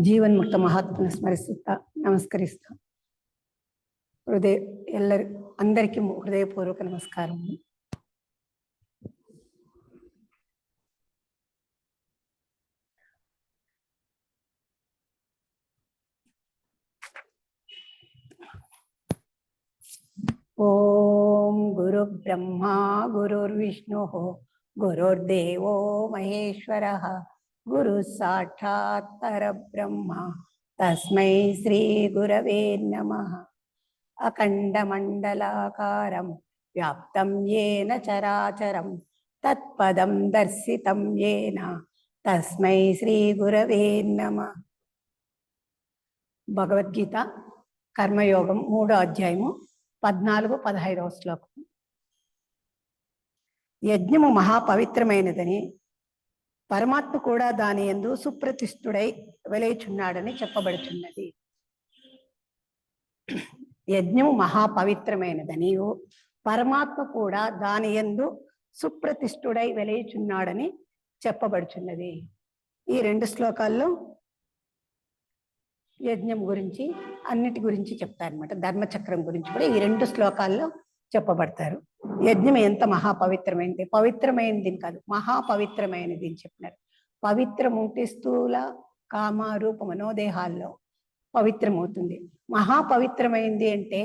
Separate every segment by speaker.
Speaker 1: జీవన్ముక్త మహాత్మను స్మరిస్తా నమస్కరిస్తా. అందరికీ హృదయపూర్వక నమస్కారం. ఓం గురు బ్రహ్మ గురుర్విష్ణు గురుర్దేవో మహేశ్వరః గురు సాక్షాత్ పరబ్రహ్మ తస్మై శ్రీ గురవే నమః. అఖండ మండలాకారం వ్యాప్తం యేన చరాచరం తత్పదం దర్శితం యేన తస్మై శ్రీ గురవే నమః. భగవద్గీత కర్మయోగం 3వ అధ్యాయము 14-15వ శ్లోకం. యజ్ఞము మహాపవిత్రమైనదని పరమాత్మ కూడా దాని యందు సుప్రతిష్ఠుడై వెలయుచున్నాడని చెప్పబడుచున్నది. యజ్ఞము మహాపవిత్రమైనదని పరమాత్మ కూడా దాని యందు సుప్రతిష్ఠుడై వెలయుచున్నాడని చెప్పబడుచున్నది. ఈ 2 శ్లోకాల్లో యజ్ఞం గురించి అన్నిటి గురించి చెప్తారనమాట. ధర్మచక్రం గురించి కూడా ఈ 2 శ్లోకాల్లో చెప్పబడతారు. యజ్ఞం ఎంత మహాపవిత్రమైనది, పవిత్రమైనది కాదు మహాపవిత్రమైనది అని చెప్పినారు. పవిత్రం ఉంటే స్థూల కామ రూప మనోదేహాల్లో పవిత్రమవుతుంది. మహాపవిత్రమైంది అంటే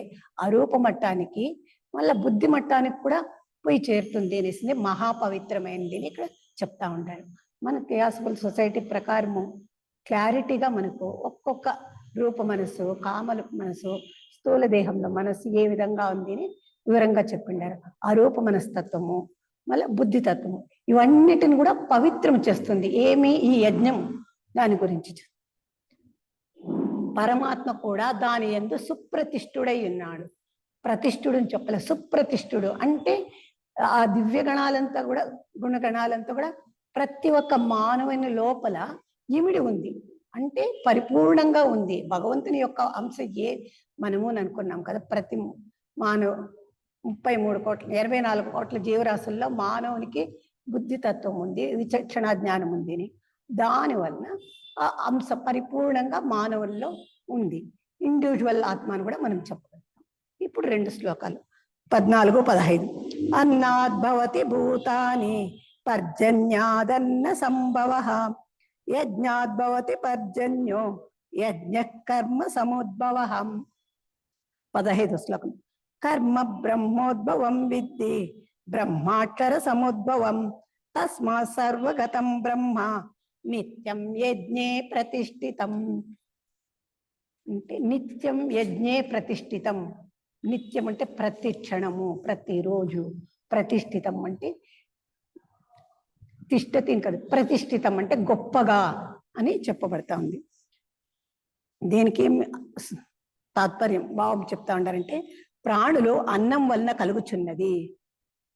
Speaker 1: అరూప మట్టానికి మళ్ళీ బుద్ధి మట్టానికి కూడా పోయి చేరుతుంది అనేసి మహాపవిత్రమైనది అని ఇక్కడ చెప్తా ఉంటారు. మన థియాసఫికల్ సొసైటీ ప్రకారము క్లారిటీగా మనకు ఒక్కొక్క రూప మనసు, కామల మనసు, స్థూల దేహంలో మనసు ఏ విధంగా ఉంది అని వివరంగా చెప్పిండారు. అరూప మనస్తత్వము మళ్ళీ బుద్ధి తత్వము ఇవన్నిటిని కూడా పవిత్రం చేస్తుంది. ఏమి ఈ యజ్ఞం దాని గురించి. పరమాత్మ కూడా దాని యందు సుప్రతిష్ఠుడై ఉన్నాడు. ప్రతిష్ఠుడు అని చెప్పలే, సుప్రతిష్ఠుడు అంటే ఆ దివ్యగణాలంతా కూడా గుణగణాలంతా కూడా ప్రతి ఒక్క మానవుని లోపల ఇమిడి ఉంది. అంటే పరిపూర్ణంగా ఉంది. భగవంతుని యొక్క అంశ మనము అనుకున్నాం కదా. ప్రతి మానవ 33 కోట్ల 24 కోట్ల జీవరాశుల్లో మానవునికి బుద్ధితత్వం ఉంది, విచక్షణ జ్ఞానం ఉంది అని. దానివల్ల ఆ అంశ పరిపూర్ణంగా మానవుల్లో ఉంది. ఇండివిజువల్ ఆత్మ అని కూడా మనం చెప్పగలుగుతాం. ఇప్పుడు 2 శ్లోకాలు 14-15. అన్నాద్భవతి భూతాని పర్జన్యాదన్న సంభవః యజ్ఞాద్భవతి పర్జన్యో యజ్ఞ కర్మ సముద్భవః. 15వ శ్లోకం. కర్మ బ్రహ్మోద్భవం విద్ధి బ్రహ్మాక్షర సముద్భవం తస్మాత్ సర్వగతం బ్రహ్మ నిత్యం యజ్ఞే ప్రతిష్ఠితం. అంటే నిత్యం యజ్ఞే ప్రతిష్ఠితం. నిత్యం అంటే ప్రతి క్షణము, ప్రతిరోజు. ప్రతిష్ఠితం అంటే తిష్టతి కాదు, ప్రతిష్ఠితం అంటే గొప్పగా అని చెప్పబడతా ఉంది. దీనికి ఏం తాత్పర్యం భావం చెప్తా ఉంటారంటే, ప్రాణులు అన్నం వలన కలుగుచున్నది.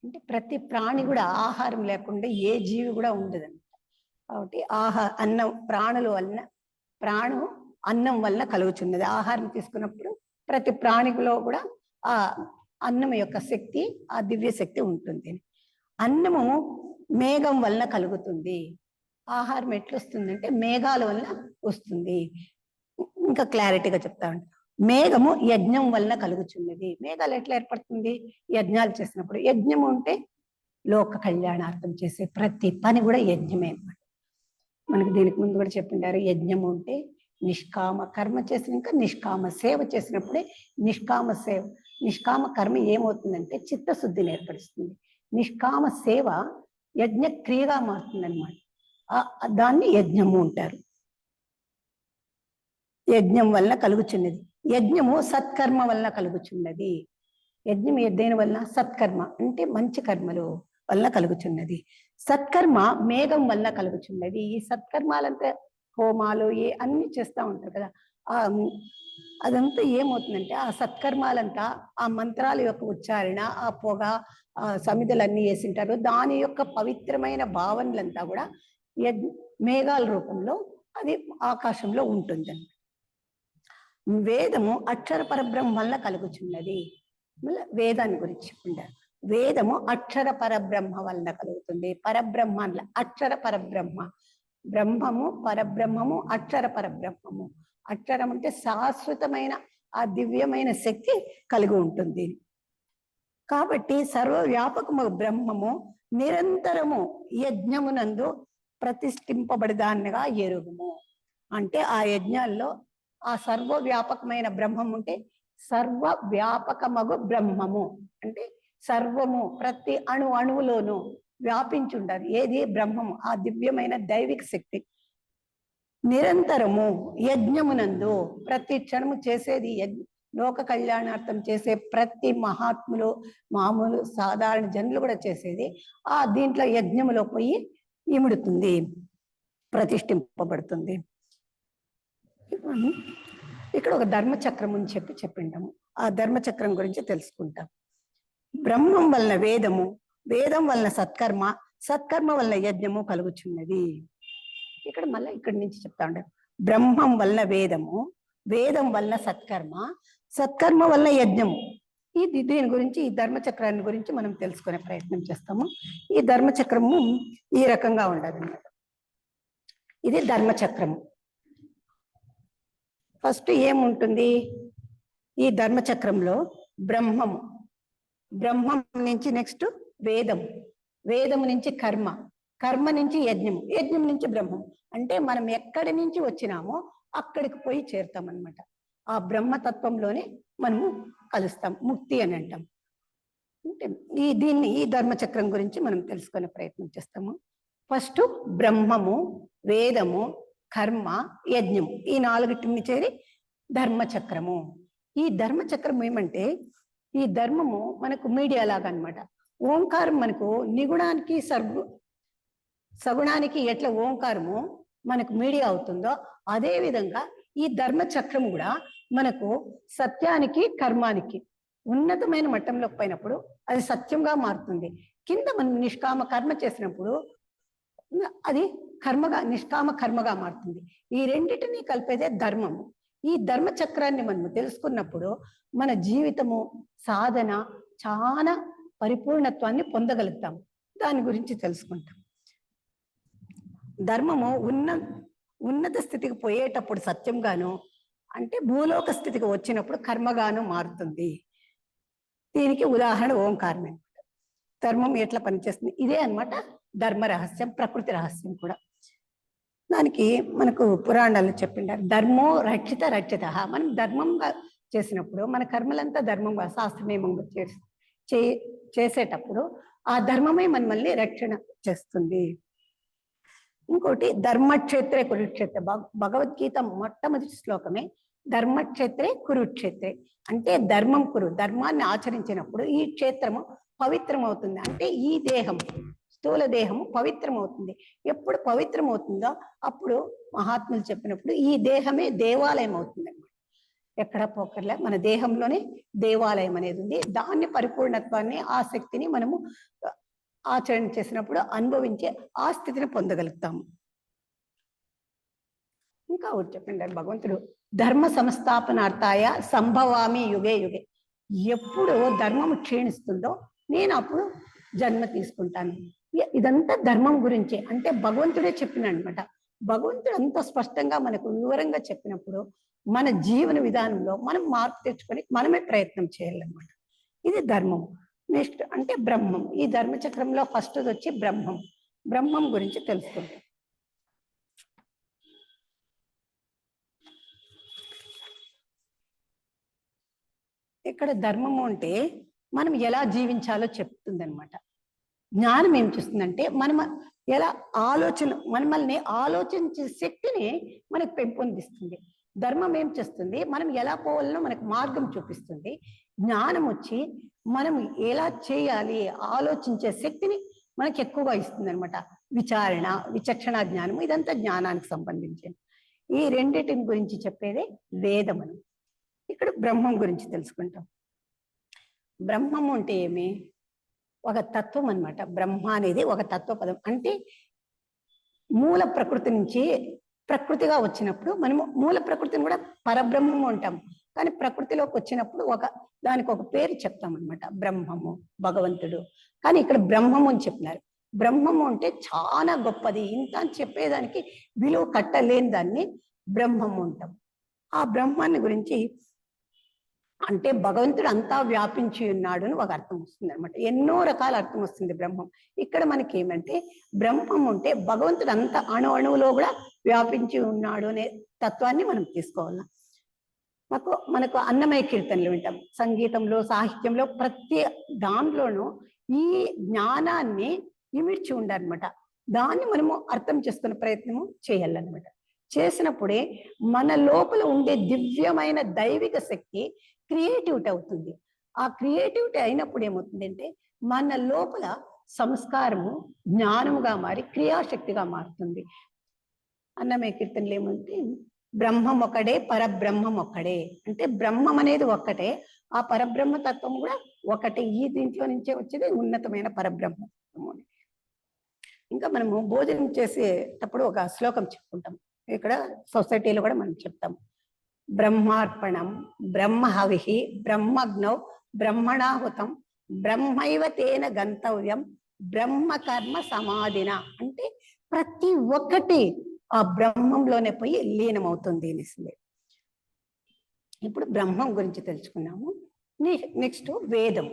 Speaker 1: అంటే ప్రతి ప్రాణి కూడా ఆహారం లేకుండా ఏ జీవి కూడా ఉండదంట. కాబట్టి అన్నం అన్నం వలన కలుగుచున్నది. ఆహారం తీసుకున్నప్పుడు ప్రతి ప్రాణిలో కూడా ఆ అన్నం యొక్క శక్తి, ఆ దివ్య శక్తి ఉంటుంది. అన్నము మేఘం వలన కలుగుతుంది. ఆహారం ఎట్లా వస్తుందంటే మేఘాల వలన వస్తుంది. ఇంకా క్లారిటీగా చెప్తా ఉంటా. మేఘము యజ్ఞం వలన కలుగుచున్నది. మేఘాలు ఎట్లా ఏర్పడుతుంది? యజ్ఞాలు చేసినప్పుడు. యజ్ఞము అంటే లోక కళ్యాణార్థం చేసే ప్రతి పని కూడా యజ్ఞమే అన్నమాట. మనకి దీనికి ముందు కూడా చెప్పిండారు. యజ్ఞము అంటే నిష్కామ కర్మ చేసినాక నిష్కామ సేవ చేసినప్పుడే నిష్కామ కర్మ ఏమవుతుందంటే చిత్తశుద్ధిని ఏర్పరుస్తుంది. నిష్కామ సేవ యజ్ఞ క్రియగా మారుతుంది అనమాట. దాన్ని యజ్ఞము అంటారు. యజ్ఞం వలన కలుగుచున్నది. యజ్ఞము సత్కర్మ వలన కలుగుచున్నది. యజ్ఞం దేని వలన? సత్కర్మ అంటే మంచి కర్మలు వలన కలుగుచున్నది. సత్కర్మ మేఘం వలన కలుగుచున్నది. ఈ సత్కర్మాలంతా హోమాలు అన్ని చేస్తూ ఉంటారు కదా. అదంతా ఏమవుతుందంటే ఆ సత్కర్మాలంతా ఆ మంత్రాల యొక్క ఉచ్చారణ, ఆ పొగ, ఆ సమిధలన్నీ వేసింటారు. దాని యొక్క పవిత్రమైన భావనలంతా కూడా మేఘాల రూపంలో అది ఆకాశంలో ఉంటుందండి. వేదము అక్షర పరబ్రహ్మ వల్ల కలుగుచున్నది. మళ్ళీ వేదాన్ని గురించి చెప్పిండారు. వేదము అక్షర పరబ్రహ్మ వలన కలుగుతుంది. పరబ్రహ్మ అక్షర పరబ్రహ్మ బ్రహ్మము, పరబ్రహ్మము, అక్షర పరబ్రహ్మము. అక్షరం అంటే శాశ్వతమైన ఆ దివ్యమైన శక్తి కలిగి ఉంటుంది. కాబట్టి సర్వవ్యాపకము బ్రహ్మము నిరంతరము యజ్ఞమునందు ప్రతిష్ఠింపబడిదాన్నిగా ఎరుగుము. అంటే ఆ యజ్ఞాల్లో ఆ సర్వవ్యాపకమైన బ్రహ్మం ఉంటే సర్వవ్యాపకమగు బ్రహ్మము అంటే సర్వము ప్రతి అణువులోనూ వ్యాపించి ఉండాలి. ఏది? బ్రహ్మము, ఆ దివ్యమైన దైవిక శక్తి. నిరంతరము యజ్ఞమునందు ప్రతి క్షణము చేసేది లోక కళ్యాణార్థం చేసే ప్రతి మహాత్ములు, మామూలు సాధారణ జనులు కూడా చేసేది ఆ దీంట్లో యజ్ఞములో పోయి ఇముడుతుంది, ప్రతిష్ఠింపబడుతుంది. ఇక్కడ ఒక ధర్మచక్రం అని చెప్పింటాము. ఆ ధర్మచక్రం గురించి తెలుసుకుంటాం. బ్రహ్మం వలన వేదము, వేదం వలన సత్కర్మ, సత్కర్మ వలన యజ్ఞము కలుగుచున్నది. ఇక్కడ మళ్ళీ ఇక్కడి నుంచి చెప్తా ఉంటాం. బ్రహ్మం వలన వేదము, వేదం వలన సత్కర్మ, సత్కర్మ వలన యజ్ఞము. దీని గురించి, ఈ ధర్మచక్రాన్ని గురించి మనం తెలుసుకునే ప్రయత్నం చేస్తాము. ఈ ధర్మచక్రము ఈ రకంగా ఉండదు అన్నమాట. ఇది ధర్మచక్రము. ఫస్ట్ ఏముంటుంది ఈ ధర్మచక్రంలో? బ్రహ్మము, బ్రహ్మం నుంచి నెక్స్ట్ వేదము, వేదము నుంచి కర్మ, కర్మ నుంచి యజ్ఞము, యజ్ఞం నుంచి బ్రహ్మం. అంటే మనం ఎక్కడి నుంచి వచ్చినామో అక్కడికి పోయి చేరుతాం అన్నమాట. ఆ బ్రహ్మతత్వంలోనే మనము కలుస్తాం, ముక్తి అని అంటాం. అంటే ఈ ధర్మచక్రం గురించి మనం తెలుసుకునే ప్రయత్నం చేస్తాము. ఫస్ట్ బ్రహ్మము, వేదము, కర్మ, యజ్ఞము, ఈ నాలుగిటిని చేరి ధర్మచక్రము. ఈ ధర్మచక్రం ఏమంటే ఈ ధర్మము మనకు మీడియా లాగా అన్నమాట. ఓంకారం మనకు నిగుణానికి సగుణానికి ఎట్లా ఓంకారము మనకు మీడియా అవుతుందో అదే విధంగా ఈ ధర్మచక్రం కూడా మనకు సత్యానికి, కర్మానికి ఉన్నతమైన మట్టంలోకి పోయినప్పుడు అది సత్యంగా మారుతుంది. కింద మనం నిష్కామ కర్మ చేసినప్పుడు అది కర్మగా, నిష్కామ కర్మగా మారుతుంది. ఈ రెండింటినీ కలిపేదే ధర్మము. ఈ ధర్మచక్రాన్ని మనము తెలుసుకున్నప్పుడు మన జీవితము, సాధన చాలా పరిపూర్ణత్వాన్ని పొందగలుగుతాం. దాని గురించి తెలుసుకుంటాం. ధర్మము ఉన్నత స్థితికి పోయేటప్పుడు సత్యంగాను, అంటే భూలోక స్థితికి వచ్చినప్పుడు కర్మగాను మారుతుంది. దీనికి ఉదాహరణ ఓంకారం అనమాట. ధర్మం ఎట్లా పనిచేస్తుంది ఇదే అన్నమాట ధర్మ రహస్యం, ప్రకృతి రహస్యం కూడా. దానికి మనకు పురాణాలు చెప్పిండారు. ధర్మో రక్షిత రక్షిత. మనం ధర్మంగా చేసినప్పుడు మన కర్మలంతా ధర్మంగా శాస్త్రనియమంగా చేసేటప్పుడు ఆ ధర్మమే మనల్ని రక్షణ చేస్తుంది. ఇంకోటి ధర్మక్షేత్రే కురుక్షేత్ర. భగవద్గీత మొట్టమొదటి శ్లోకమే ధర్మక్షేత్రే కురుక్షేత్రే. అంటే ధర్మం కురు, ధర్మాన్ని ఆచరించినప్పుడు ఈ క్షేత్రము పవిత్రం అవుతుంది. అంటే ఈ దేహం, స్థూల దేహము పవిత్రం అవుతుంది. ఎప్పుడు పవిత్రం అవుతుందో అప్పుడు మహాత్ములు చెప్పినప్పుడు ఈ దేహమే దేవాలయం అవుతుంది అన్నమాట. ఎక్కడ పోకర్లే, మన దేహంలోనే దేవాలయం అనేది ఉంది. దాన్ని పరిపూర్ణత్వాన్ని, ఆ శక్తిని మనము ఆచరణ చేసినప్పుడు అనుభవించే ఆ స్థితిని పొందగలుగుతాము. ఇంకా ఒకటి చెప్పిండారు భగవంతుడు, ధర్మ సంస్థాపనార్థాయ సంభవామి యుగే యుగే. ఎప్పుడు ధర్మము క్షీణిస్తుందో నేను అప్పుడు జన్మ తీసుకుంటాను. ఇదంతా ధర్మం గురించి, అంటే భగవంతుడే చెప్పిన అనమాట. భగవంతుడు అంత స్పష్టంగా మనకు వివరంగా చెప్పినప్పుడు మన జీవన విధానంలో మనం మార్పు తెచ్చుకొని మనమే ప్రయత్నం చేయాలన్నమాట. ఇది ధర్మం. నెక్స్ట్ అంటే బ్రహ్మం. ఈ ధర్మచక్రంలో ఫస్ట్ వచ్చి బ్రహ్మం. బ్రహ్మం గురించి తెలుసుకుంటాం. ఇక్కడ ధర్మము అంటే మనం ఎలా జీవించాలో చెప్తుంది అనమాట. జ్ఞానం ఏం చేస్తుందంటే మనం ఎలా మనల్ని ఆలోచించే శక్తిని మనకు పెంపొందిస్తుంది. ధర్మం ఏం చేస్తుంది, మనం ఎలా పోవాలనో మనకు మార్గం చూపిస్తుంది. జ్ఞానం వచ్చి మనం ఎలా చేయాలి ఆలోచించే శక్తిని మనకి ఎక్కువగా ఇస్తుంది అనమాట. విచారణ, విచక్షణ జ్ఞానం, ఇదంతా జ్ఞానానికి సంబంధించింది. ఈ రెండింటిని గురించి చెప్పేదే వేదమని. ఇక్కడ బ్రహ్మం గురించి తెలుసుకుంటాం. బ్రహ్మం అంటే ఏమి? ఒక తత్వం అన్నమాట. బ్రహ్మ అనేది ఒక తత్వ పదం. అంటే మూల ప్రకృతి నుంచి ప్రకృతిగా వచ్చినప్పుడు మనము మూల ప్రకృతిని కూడా పరబ్రహ్మము అంటాం. కానీ ప్రకృతిలోకి వచ్చినప్పుడు దానికి ఒక పేరు చెప్తాం అనమాట, బ్రహ్మము, భగవంతుడు. కానీ ఇక్కడ బ్రహ్మము అని చెప్పినారు. బ్రహ్మము అంటే చాలా గొప్పది, ఇంత అని చెప్పేదానికి విలువ కట్టలేని దాన్ని బ్రహ్మము అంటాం. ఆ బ్రహ్మాన్ని గురించి అంటే భగవంతుడు అంతా వ్యాపించి ఉన్నాడు అని ఒక అర్థం వస్తుంది అనమాట. ఎన్నో రకాల అర్థం వస్తుంది బ్రహ్మం. ఇక్కడ మనకి ఏమంటే బ్రహ్మం అంటే భగవంతుడు అంత అణువులో కూడా వ్యాపించి ఉన్నాడు అనే తత్వాన్ని మనం తీసుకోవాలి. మనకు అన్నమయ్య కీర్తనలు వింటాం, సంగీతంలో సాహిత్యంలో ప్రతి దాంట్లోనూ ఈ జ్ఞానాన్ని ఇమిడ్చి ఉండాలన్నమాట. దాన్ని మనము అర్థం చేసుకునే ప్రయత్నము చేయాలన్నమాట. చేసినప్పుడే మన లోపల ఉండే దివ్యమైన దైవిక శక్తి క్రియేటివిటీ అవుతుంది. ఆ క్రియేటివిటీ అయినప్పుడు ఏమవుతుందంటే మన లోపల సంస్కారము జ్ఞానముగా మారి క్రియాశక్తిగా మారుతుంది. అన్నమయ్య కీర్తనలు ఏమంటే బ్రహ్మం ఒకడే పరబ్రహ్మం ఒక్కడే, అంటే బ్రహ్మం అనేది ఒక్కటే, ఆ పరబ్రహ్మ తత్వం కూడా ఒకటే. ఈ దీంట్లో నుంచే వచ్చేది ఉన్నతమైన పరబ్రహ్మ తత్వము. ఇంకా మనము భోజనం చేసేటప్పుడు ఒక శ్లోకం చెప్పుకుంటాం, ఇక్కడ సొసైటీలో కూడా మనం చెప్తాం. బ్రహ్మార్పణం బ్రహ్మహవిః బ్రహ్మగ్నౌ బ్రహ్మణాహుతం బ్రహ్మైవ తేన గంతవ్యం బ్రహ్మకర్మ సమాధిన, అంటే ప్రతి ఒక్కటి ఆ బ్రహ్మంలోనే పోయి లీనమవుతుంది అనేసి. ఇప్పుడు బ్రహ్మం గురించి తెలుసుకున్నాము. నెక్స్ట్ వేదం.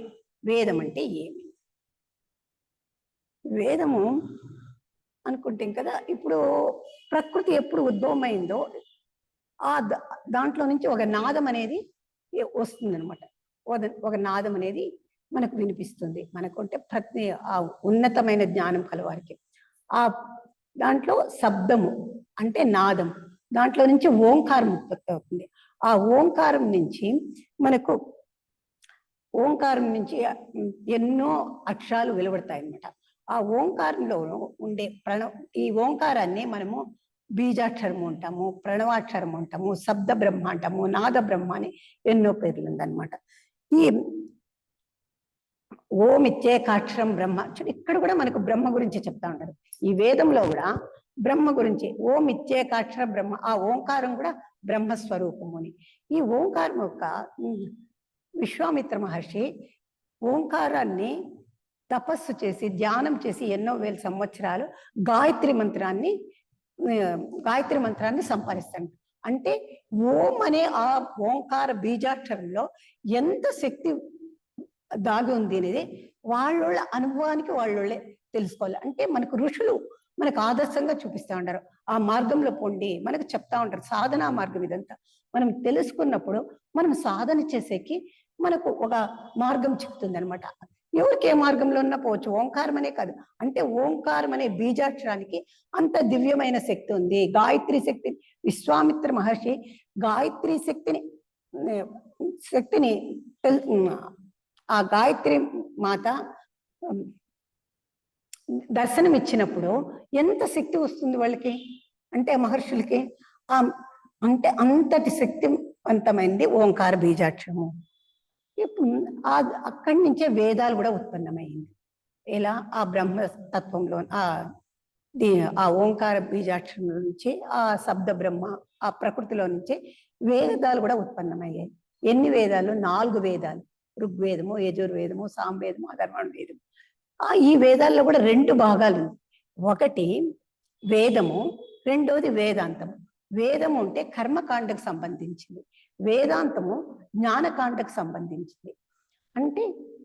Speaker 1: వేదం అంటే ఏమి? వేదము అనుకుంటాం కదా, ఇప్పుడు ప్రకృతి ఎప్పుడు ఉద్భవమైందో ఆ దాంట్లో నుంచి ఒక నాదం అనేది వస్తుంది అనమాట. ఒక నాదం అనేది మనకు వినిపిస్తుంది. మనకుంటే ప్రతి ఆ ఉన్నతమైన జ్ఞానం కలవారికి ఆ దాంట్లో శబ్దము అంటే నాదం, దాంట్లో నుంచి ఓంకారం ఉత్పత్తి అవుతుంది. ఆ ఓంకారం నుంచి మనకు ఎన్నో అక్షరాలు వెలువడతాయి అన్నమాట. ఆ ఓంకారంలో ఉండే ఈ ఓంకారాన్ని మనము బీజాక్షరము అంటాము, ప్రణవాక్షరము అంటాము, శబ్ద బ్రహ్మ అంటాము, నాద బ్రహ్మ అని ఎన్నో పేర్లు ఉందన్నమాట. ఈ ఓం ఇత్యేకాక్షరం బ్రహ్మ, ఇక్కడ కూడా మనకు బ్రహ్మ గురించి చెప్తా ఉంటారు. ఈ వేదంలో కూడా బ్రహ్మ గురించి ఓం ఇత్యేకాక్షర బ్రహ్మ, ఆ ఓంకారం కూడా బ్రహ్మస్వరూపము అని. ఈ ఓంకారం యొక్క విశ్వామిత్ర మహర్షి ఓంకారాన్ని తపస్సు చేసి ధ్యానం చేసి ఎన్నో వేల సంవత్సరాలు గాయత్రి మంత్రాన్ని సంపాదిస్తాడు. అంటే ఓం అనే ఆ ఓంకార బీజాక్షరంలో ఎంత శక్తి దాగి ఉంది అనేది వాళ్ళ అనుభవానికి వాళ్ళే తెలుసుకోవాలి. అంటే మనకు ఋషులు మనకు ఆదర్శంగా చూపిస్తూ ఉంటారు, ఆ మార్గంలో పొండి మనకు చెప్తా ఉంటారు. సాధనా మార్గం ఇదంతా మనం తెలుసుకున్నప్పుడు మనం సాధన చేసేకి మనకు ఒక మార్గం చెప్తుంది అనమాట. ఎవరికి ఏ మార్గంలో ఉన్నా పోవచ్చు, ఓంకారం అనే కాదు, అంటే ఓంకారం అనే బీజాక్షరానికి అంత దివ్యమైన శక్తి ఉంది. గాయత్రి శక్తి, విశ్వామిత్ర మహర్షి గాయత్రి శక్తిని ఆ గాయత్రి మాత దర్శనం ఇచ్చినప్పుడు ఎంత శక్తి వస్తుంది వాళ్ళకి, అంటే మహర్షులకి అంటే అంతటి శక్తివంతమైంది ఓంకార బీజాక్షరము. ఇప్పుడు అక్కడి నుంచే వేదాలు కూడా ఉత్పన్నమైంది. ఇలా ఆ బ్రహ్మతత్వంలో ఆ ఓంకార బీజాక్షరం నుంచి ఆ శబ్ద బ్రహ్మ ఆ ప్రకృతిలో నుంచి వేదాలు కూడా ఉత్పన్నమయ్యాయి. ఎన్ని వేదాలు? 4 వేదాలు, ఋగ్వేదము, యజుర్వేదము, సామవేదము, అథర్వణ వేదము. ఈ వేదాల్లో కూడా 2 భాగాలు ఉంది. ఒకటి వేదము, రెండోది వేదాంతము. వేదము అంటే కర్మకాండకు సంబంధించింది, వేదాంతము జ్ఞానకాండకు సంబంధించింది. అంటే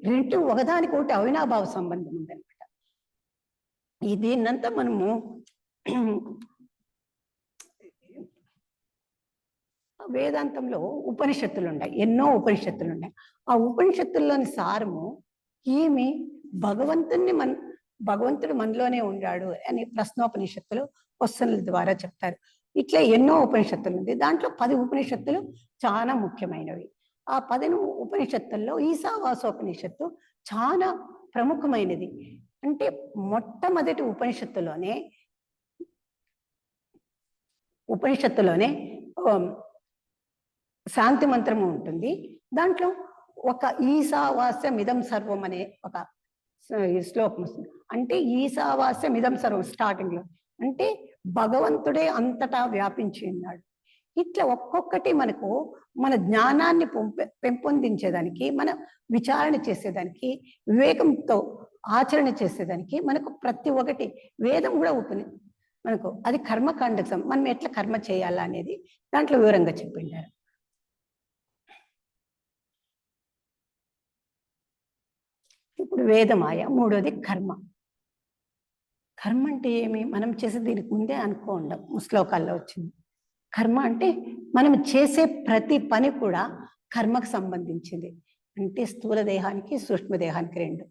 Speaker 1: 2 ఒకదానికొకటి అవినాభావ సంబంధం ఉందన్నమాట. దీన్నంతా మనము వేదాంతంలో ఉపనిషత్తులు ఉన్నాయి, ఎన్నో ఉపనిషత్తులు ఉన్నాయి. ఆ ఉపనిషత్తుల్లోని సారము ఏమి? భగవంతుడు మనలోనే ఉన్నాడు అని ప్రశ్నోపనిషత్తులు క్వశ్చన్ల ద్వారా చెప్తారు. ఇట్లా ఎన్నో ఉపనిషత్తులు ఉంది. దాంట్లో 10 ఉపనిషత్తులు చాలా ముఖ్యమైనవి. ఆ 10 ఉపనిషత్తుల్లో ఈశావాసోపనిషత్తు చాలా ప్రముఖమైనది. అంటే మొట్టమొదటి ఉపనిషత్తులోనే శాంతి మంత్రము ఉంటుంది. దాంట్లో ఒక ఈశావాస్యం ఇదం సర్వం అనే ఒక శ్లోకం వస్తుంది. అంటే ఈశావాస్యం ఇదం సర్వం స్టార్టింగ్ లో, అంటే భగవంతుడే అంతటా వ్యాపించి ఉన్నాడు. ఇట్లా ఒక్కొక్కటి మనకు మన జ్ఞానాన్ని పెంపొందించేదానికి, మన విచారణ చేసేదానికి, వివేకంతో ఆచరణ చేసేదానికి మనకు ప్రతి ఒక్కటి వేదం కూడా ఉంటుంది మనకు. అది కర్మకాండకు మనం ఎట్లా కర్మ చేయాలా అనేది దాంట్లో వివరంగా చెప్పిండారు. ఇప్పుడు వేదమాయ, మూడోది కర్మ. కర్మ అంటే ఏమి? మనం చేసే దీనికి ముందే అనుకోండి, శ్లోకాల్లో వచ్చింది. కర్మ అంటే మనం చేసే ప్రతి పని కూడా కర్మకు సంబంధించింది. అంటే స్థూల దేహానికి సూక్ష్మ దేహానికి రెండు.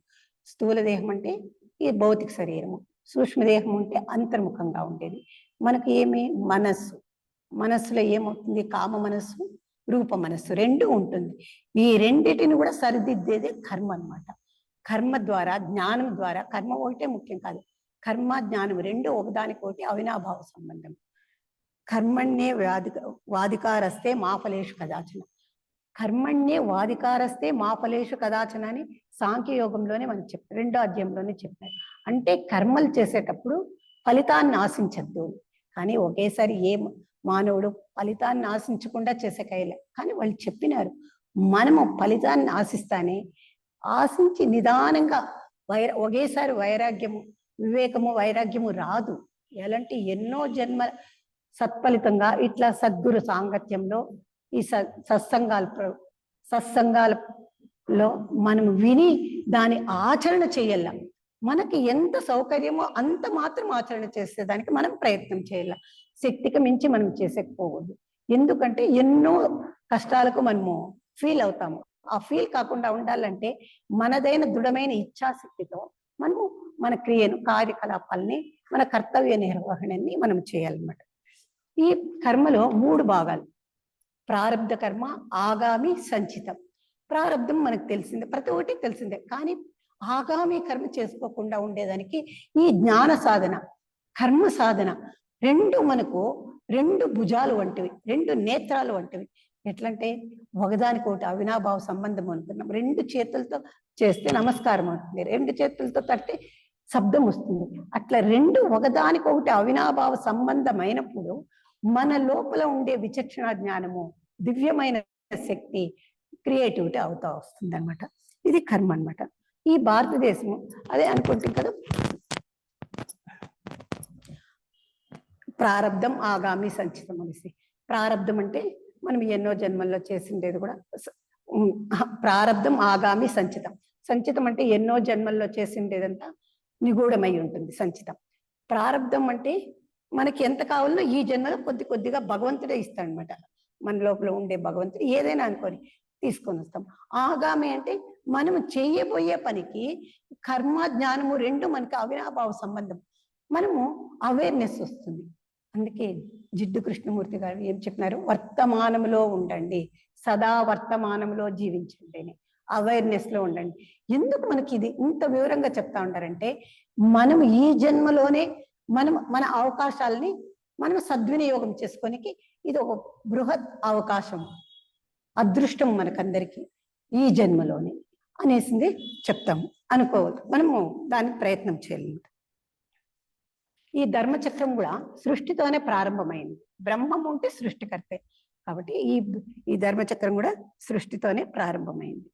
Speaker 1: స్థూల దేహం అంటే ఈ భౌతిక శరీరము, సూక్ష్మదేహం అంటే అంతర్ముఖంగా ఉండేది. మనకి ఏమి? మనస్సు. మనస్సులో ఏమవుతుంది? కామ మనస్సు, రూప మనస్సు రెండు ఉంటుంది. ఈ రెండిటిని కూడా సరిదిద్దేదే కర్మ అన్నమాట. కర్మ ద్వారా, జ్ఞానం ద్వారా, కర్మ ఒకటే ముఖ్యం కాదు, కర్మ జ్ఞానం రెండు ఒకదానికొకటి అవినాభావ సంబంధం. కర్మణ్యే వాదికారస్తే మా ఫలేషు కదాచన. కర్మణ్యే వాదికారస్తే మా ఫలేషు కదాచన అని సాంఖ్యయోగంలోనే మనం చెప్పారు, 2వ అధ్యాయంలోనే చెప్పారు. అంటే కర్మలు చేసేటప్పుడు ఫలితాన్ని ఆశించద్దు. కానీ ఒకేసారి ఏ మానవుడు ఫలితాన్ని ఆశించకుండా చేసే కైలే. కానీ వాళ్ళు చెప్పినారు మనము ఫలితాన్ని ఆశించి నిదానంగా ఒకేసారి వైరాగ్యము, వివేకము, వైరాగ్యము రాదు. ఎలాంటి ఎన్నో జన్మ సత్ఫలితంగా ఇట్లా సద్గురు సాంగత్యంలో ఈ సత్సంగాలలో మనం విని దాని ఆచరణ చేయాల. మనకి ఎంత సౌకర్యమో అంత మాత్రం ఆచరణ చేసేదానికి మనం ప్రయత్నం చేయాల. శక్తికి మించి మనం చేసేకపోవద్దు. ఎందుకంటే ఎన్నో కష్టాలకు మనము ఫీల్ అవుతాము. ఆ ఫీల్ కాకుండా ఉండాలంటే మనదైన దృఢమైన ఇచ్ఛాశక్తితో మనము మన క్రియను, కార్యకలాపాలని, మన కర్తవ్య నిర్వహణని మనం చేయాలన్నమాట. ఈ కర్మలో 3 భాగాలు: ప్రారబ్ధ కర్మ, ఆగామి, సంచితం. ప్రారబ్ధం మనకు తెలిసిందే, ప్రతి ఒక్కటి తెలిసిందే. కానీ ఆగామి కర్మ చేసుకోకుండా ఉండేదానికి ఈ జ్ఞాన సాధన, కర్మ సాధన రెండు మనకు 2 భుజాలు వంటివి, 2 నేత్రాలు వంటివి. ఎట్లంటే ఒకదానికొకటి అవినాభావ సంబంధం అనుకున్నాం. 2 చేతులతో చేస్తే నమస్కారం అవుతుంది, 2 చేతులతో తడితే శబ్దం వస్తుంది. అట్లా 2 ఒకదానికొకటి అవినాభావ సంబంధమైనప్పుడు మన లోపల ఉండే విచక్షణ జ్ఞానము, దివ్యమైన శక్తి, క్రియేటివిటీ అవుతా వస్తుంది అనమాట. ఇది కర్మ అనమాట. ఈ భారతదేశము అదే అనుకుంటుంది కదా, ప్రారబ్ధం, ఆగామి, సంచితం అనేసి. ప్రారబ్ధం అంటే మనం ఎన్నో జన్మల్లో చేసిండేది కూడా. ప్రారబ్ధం, ఆగామి, సంచితం. సంచితం అంటే ఎన్నో జన్మల్లో చేసిండేదంతా నిగూఢమై ఉంటుంది సంచితం. ప్రారబ్ధం అంటే మనకి ఎంత కావాలో ఈ జన్మలో కొద్ది కొద్దిగా భగవంతుడే ఇస్తాడనమాట. మన లోపల ఉండే భగవంతుడు ఏదైనా అనుకొని తీసుకొని వస్తాం. ఆగామి అంటే మనము చేయబోయే పనికి కర్మ, జ్ఞానము 2 మనకి అవినాభావ సంబంధం. మనము అవేర్నెస్ వస్తుంది. అందుకే జిడ్డు కృష్ణమూర్తి గారు ఏం చెప్పినారు? వర్తమానంలో ఉండండి, సదా వర్తమానంలో జీవించండి అని, అవేర్నెస్ లో ఉండండి. ఎందుకు మనకి ఇది ఇంత వివరంగా చెప్తా ఉంటారంటే, మనం ఈ జన్మలోనే మన అవకాశాలని మనం సద్వినియోగం చేసుకోనికి ఇది ఒక బృహత్ అవకాశం, అదృష్టం మనకందరికి ఈ జన్మలోనే అనేసింది చెప్తాము. అనుకోవద్దు, మనము దానికి ప్రయత్నం చేయాలి. ఈ ధర్మచక్రం కూడా సృష్టితోనే ప్రారంభమైంది. బ్రహ్మం ఉంటే సృష్టికర్తే కాబట్టి ఈ ధర్మచక్రం కూడా సృష్టితోనే ప్రారంభమైంది.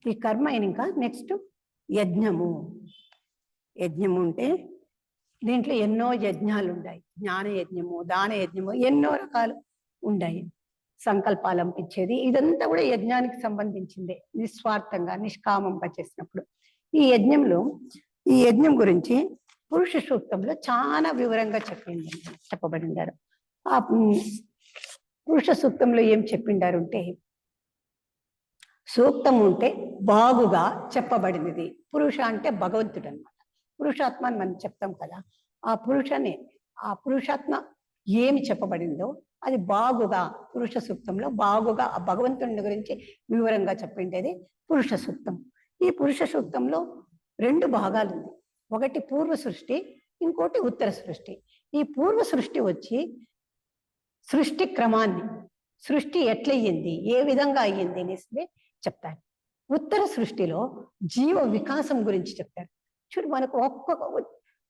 Speaker 1: ఈ కర్మ అయినాక నెక్స్ట్ యజ్ఞము. యజ్ఞము అంటే దీంట్లో ఎన్నో యజ్ఞాలు ఉన్నాయి. జ్ఞాన యజ్ఞము, దాన యజ్ఞము, ఎన్నో రకాలు ఉన్నాయి. సంకల్పాలు పంపించేది, ఇదంతా కూడా యజ్ఞానికి సంబంధించిందే. నిస్వార్థంగా, నిష్కామంగా చేసినప్పుడు ఈ యజ్ఞం గురించి పురుష సూక్తంలో చాలా వివరంగా చెప్పబడిండారు. ఆ పురుష సూక్తంలో ఏం చెప్పిండారు అంటే, సూక్తం ఉంటే బాగుగా చెప్పబడినది. పురుష అంటే భగవంతుడు అనమాట. పురుషాత్మ అని మనం చెప్తాం కదా, ఆ పురుషాత్మ ఏమి చెప్పబడిందో అది బాగుగా పురుష సూక్తంలో బాగుగా ఆ భగవంతుని గురించి వివరంగా చెప్పిండేది పురుష సూక్తం. ఈ పురుష సూక్తంలో 2 భాగాలు ఉంది. ఒకటి పూర్వ సృష్టి, ఇంకోటి ఉత్తర సృష్టి. ఈ పూర్వ సృష్టి వచ్చి సృష్టి క్రమాన్ని, సృష్టి ఎట్లయ్యింది, ఏ విధంగా అయ్యింది అనేసి చెప్తారు. ఉత్తర సృష్టిలో జీవ వికాసం గురించి చెప్తారు. చూడు,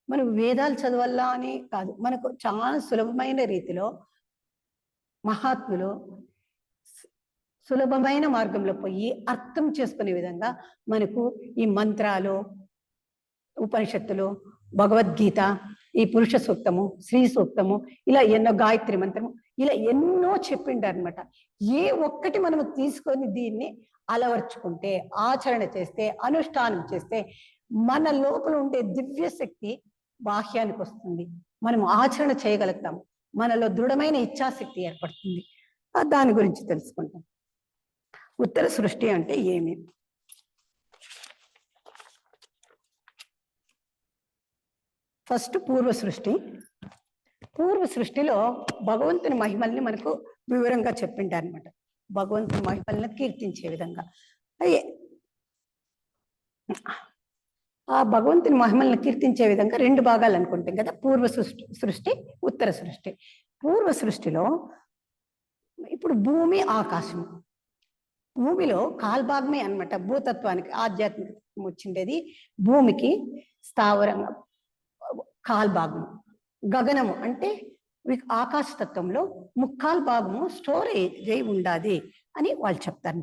Speaker 1: మనకు వేదాలు చదవల్లా అని కాదు, మనకు చాలా సులభమైన రీతిలో మహాత్ములు సులభమైన మార్గంలో పోయి అర్థం చేసుకునే విధంగా మనకు ఈ మంత్రాలు, ఉపనిషత్తులు, భగవద్గీత, ఈ పురుష సూక్తము, శ్రీ సూక్తము, ఇలా ఎన్నో, గాయత్రి మంత్రము, ఇలా ఎన్నో చెప్పిండారనమాట. ఏ ఒక్కటి మనం తీసుకొని దీన్ని అలవర్చుకుంటే, ఆచరణ చేస్తే, అనుష్ఠానం చేస్తే మన లోపల ఉండే దివ్య శక్తి బాహ్యానికి వస్తుంది. మనం ఆచరణ చేయగలుగుతాం. మనలో దృఢమైన ఇచ్ఛాశక్తి ఏర్పడుతుంది. దాని గురించి తెలుసుకుంటాం. ఉత్తర సృష్టి అంటే ఏమి? ఫస్ట్ పూర్వ సృష్టి. పూర్వ సృష్టిలో భగవంతుని మహిమల్ని మనకు వివరంగా చెప్పింటారు అనమాట. భగవంతుని మహిమల్ని కీర్తించే విధంగా. అయ్యే ఆ భగవంతుని మహిమల్ని కీర్తించే విధంగా రెండు భాగాలు అనుకుంటాం కదా, పూర్వ సృష్టి, ఉత్తర సృష్టి. పూర్వ సృష్టిలో ఇప్పుడు భూమి, ఆకాశం. భూమిలో కాల్భాగమే అనమాట భూతత్వానికి ఆధ్యాత్మిక వచ్చిండేది. భూమికి స్థావరంగా కాల్భాగం. గగనము అంటే ఆకాశతత్వంలో ముక్కాల్ భాగము స్టోరేజ్ అయి ఉండాది అని వాళ్ళు చెప్తారు.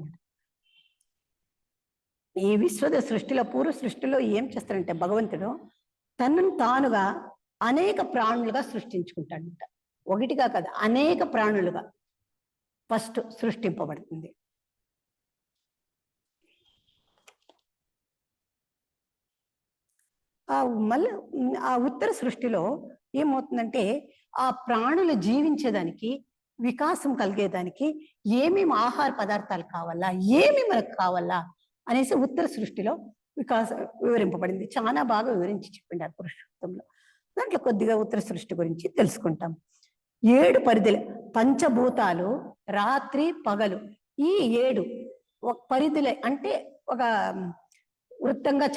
Speaker 1: ఈ విశ్వద సృష్టిలో, పూర్వ సృష్టిలో ఏం చేస్తారంటే భగవంతుడు తనను తానుగా అనేక ప్రాణులుగా సృష్టించుకుంటాడంట. ఒకటిగా కాదు, అనేక ప్రాణులుగా ఫస్ట్ సృష్టింపబడుతుంది. మళ్ళీ ఆ ఉత్తర సృష్టిలో ఏమవుతుందంటే ఆ ప్రాణులు జీవించేదానికి, వికాసం కలిగేదానికి ఏమేమి ఆహార పదార్థాలు కావాలా, ఏమి మనకు కావాలా అనేసి ఉత్తర సృష్టిలో వివరింపబడింది. చాలా బాగా వివరించి చెప్పిండారు పురుషోత్తంలో. దాంట్లో కొద్దిగా ఉత్తర సృష్టి గురించి తెలుసుకుంటాం. 7 పరిధులు, పంచభూతాలు, రాత్రి పగలు, ఈ 7 ఒక పరిధులే, అంటే ఒక వృత్తంగా